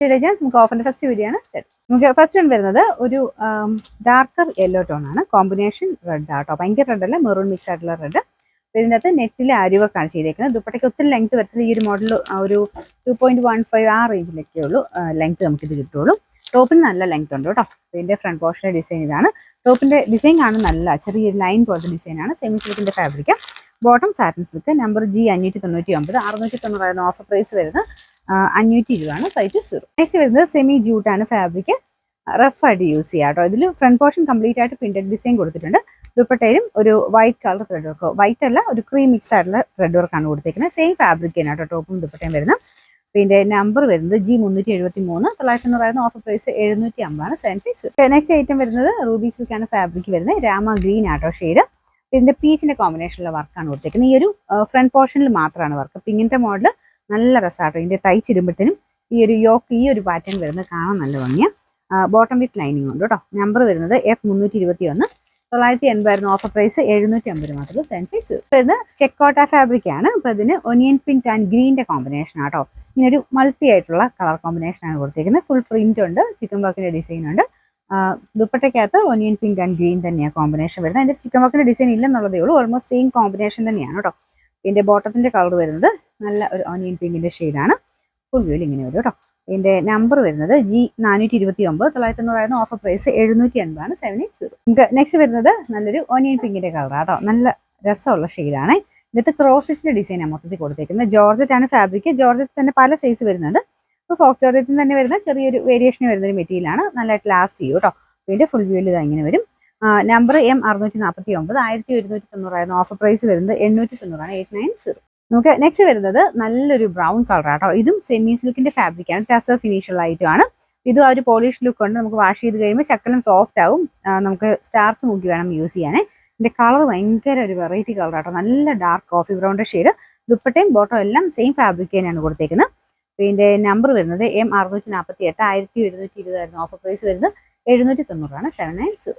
നമുക്ക് ഓഫറിന്റെ first video ആണ് start. നമുക്ക് ഫസ്റ്റ് വൺ വരുന്നത് ഒരു ഡാർക്കർ യെല്ലോ ടോൺ ആണ്. കോമ്പിനേഷൻ റെഡ് ആട്ടോ, ഭയങ്കര റെഡ് അല്ല, മെറൂൺ മിക്സ് ആയിട്ടുള്ള റെഡ്. ഇതിൻ്റെ അകത്ത് നെറ്റിലെ അരിവർക്കാണ് ചെയ്തേക്കുന്നത്. ദുപ്പട്ടയ്ക്ക് ഒത്തിരി ലെങ്ത് വരത്തില്ല. ഈ ഒരു മോഡൽ ഒരു 2.15 ആ റേഞ്ചിലൊക്കെ ഉള്ളൂ ലെങ്ത് നമുക്കിത് കിട്ടുള്ളൂ. ടോപ്പിന് നല്ല ലെങ്ത് ഉണ്ട് കേട്ടോ. ഇതിന്റെ ഫ്രണ്ട് പോർഷന്റെ ഡിസൈൻ ഇതാണ്. ടോപ്പിന്റെ ഡിസൈൻ കാണുന്ന നല്ല ചെറിയൊരു ലൈൻ പോലത്തെ ഡിസൈനാണ്. സെമി സിൽക്കിന്റെ fabric. Bottom satin silk. Number G 599, 690 offer price വരുന്നത് 520 ആണ്. സൈറ്റ് 0. നെക്സ്റ്റ് വരുന്നത് സെമി ജൂട്ടാണ് ഫാബ്രിക്. റഫ് ആയിട്ട് യൂസ് ചെയ്യാം കേട്ടോ. ഇതിൽ ഫ്രണ്ട് പോർഷൻ കംപ്ലീറ്റ് ആയിട്ട് പ്രിന്റഡ് ഡിസൈൻ കൊടുത്തിട്ടുണ്ട്. ദുപ്പട്ടയിലും ഒരു white colour thread work, white അല്ല ഒരു ക്രീം മിക്സ് ആയിട്ടുള്ള ത്രെഡ് വർക്കാണ് കൊടുത്തിരിക്കുന്നത്. സെയിം ഫാബ്രിക് തന്നെ കേട്ടോ ടോപ്പും ദുപ്പട്ടയും വരുന്നത്. പിന്നെ നമ്പർ വരുന്നത് G 373, 990 ഓഫർ പ്രൈസ് 750 ആണ്. 7 പീസ്. നെക്സ്റ്റ് ഐറ്റം വരുന്നത് റൂബി സിൽക്കാണ് ഫാബ്രിക് വരുന്നത്. രാമ ഗ്രീൻ ആട്ടോ ഷെയ്ഡ്. ഇതിന്റെ പീച്ചിന്റെ കോമ്പിനേഷനിലുള്ള വർക്കാണ് കൊടുത്തിരിക്കുന്നത്. ഈ ഒരു ഫ്രണ്ട് പോർഷനിൽ മാത്രമാണ് വർക്ക്. അപ്പം ഇങ്ങനത്തെ മോഡൽ നല്ല രസമാട്ടോ. ഇതിന്റെ തയ്ച്ചിടുമ്പോഴത്തേനും ഈ ഒരു യോക്ക് ഈ ഒരു പാറ്റേൺ വരുന്നത് കാണാൻ നല്ല ഭംഗിയാണ്. ബോട്ടം വിത്ത് ലൈനിങ് ഉണ്ട് കേട്ടോ. നമ്പർ വരുന്നത് F 321, 980 ഓഫർ പ്രൈസ് 750 മാത്രമേ. 7 പീസ്. ഇത് ചെക്കോട്ട ഫാബ്രിക് ആണ്. അപ്പോൾ ഇതിന് ഒനിയൻ പിങ്ക് ആൻഡ് ഗ്രീൻ്റെ കോമ്പിനേഷൻ ആട്ടോ. ഇങ്ങനെ ഒരു മൾട്ടി ആയിട്ടുള്ള കളർ കോമ്പിനേഷൻ ആണ് കൊടുത്തിരിക്കുന്നത്. ഫുൾ പ്രിന്റ് ഉണ്ട്, ചിക്കൻ വർക്കിന്റെ ഡിസൈൻ ഉണ്ട്. ദുപ്പട്ടയ്ക്കകത്ത് ഒനിയൻ പിങ്ക് ആൻഡ് ഗ്രീൻ തന്നെയാണ് കോമ്പിനേഷൻ വരുന്നത്. അതിന്റെ ചിക്കൻ വർക്കിന്റെ ഡിസൈൻ ഇല്ലെന്നുള്ളതേ ഉള്ളൂ. ഓൾമോസ്റ്റ് സെയിം കോമ്പിനേഷൻ തന്നെയാണ് കേട്ടോ. ഇതിന്റെ ബോട്ടത്തിന്റെ കളർ വരുന്നത് നല്ല ഒരു ഓനിയൻ പിങ്കിന്റെ ഷെയ്ഡാണ്. ഫുൾ വ്യൂവിൽ ഇങ്ങനെ വരും കേട്ടോ. ഇതിന്റെ നമ്പർ വരുന്നത് G 429, 990 ഓഫർ പ്രൈസ് 780 ആണ്. 780. നെക്സ്റ്റ് വരുന്നത് നല്ലൊരു ഓനിയൻ പിങ്കിന്റെ കളർ കേട്ടോ. നല്ല രസമുള്ള ഷെയ്ഡാണ്. ഇതിനകത്ത് ക്രോസ് സ്റ്റിച്ചിന്റെ ഡിസൈനാണ് മൊത്തത്തിൽ കൊടുത്തേക്കുന്നത്. ജോർജറ്റ് ആണ് ഫാബ്രിക്. ജോർജറ്റ് തന്നെ പല സൈസ് വരുന്നുണ്ട്. ഇപ്പോൾ ഫോക്സ് ജോർജറ്റിന് തന്നെ വരുന്ന ചെറിയൊരു വേരിയേഷൻ വരുന്നൊരു മെറ്റീരിയലാണ്. നല്ലതായിട്ട് ലാസ്റ്റ് ചെയ്യും കേട്ടോ. ഇതിന്റെ ഫുൾ വ്യൂവിൽ ഇത് ഇങ്ങനെ വരും. നമ്പർ M 649, 1190 ഓഫർ പ്രൈസ് വരുന്നത് 890 ആണ്. 890. നമുക്ക് നെക്സ്റ്റ് വരുന്നത് നല്ലൊരു ബ്രൗൺ കളർ ആട്ടോ. ഇതും സെമി സിൽക്കിന്റെ ഫാബ്രിക് ആണ്. ടസർ ഫിനിഷുള്ള ഐറ്റമാണ്. ഇതും ആ ഒരു പോളിഷ് ലുക്ക് ഉണ്ട്. നമുക്ക് വാഷ് ചെയ്ത് കഴിയുമ്പോൾ ശക്കലം സോഫ്റ്റ് ആവും. നമുക്ക് സ്റ്റാർച്ച് മുക്കി വേണം യൂസ് ചെയ്യാനേ. ഇതിന്റെ കളർ ഭയങ്കര ഒരു വെറൈറ്റി കളർ ആട്ടോ. നല്ല ഡാർക്ക് കോഫി ബ്രൗണിന്റെ ഷെയ്ഡ്. ദുപ്പട്ടയും ബോട്ടം എല്ലാം സെയിം ഫാബ്രിക് തന്നെയാണ് കൊടുത്തേക്കുന്നത്. ഇതിന്റെ നമ്പർ വരുന്നത് M 648, 1120 ഓഫർ പ്രൈസ് വരുന്നത് 790 ആണ്. 790.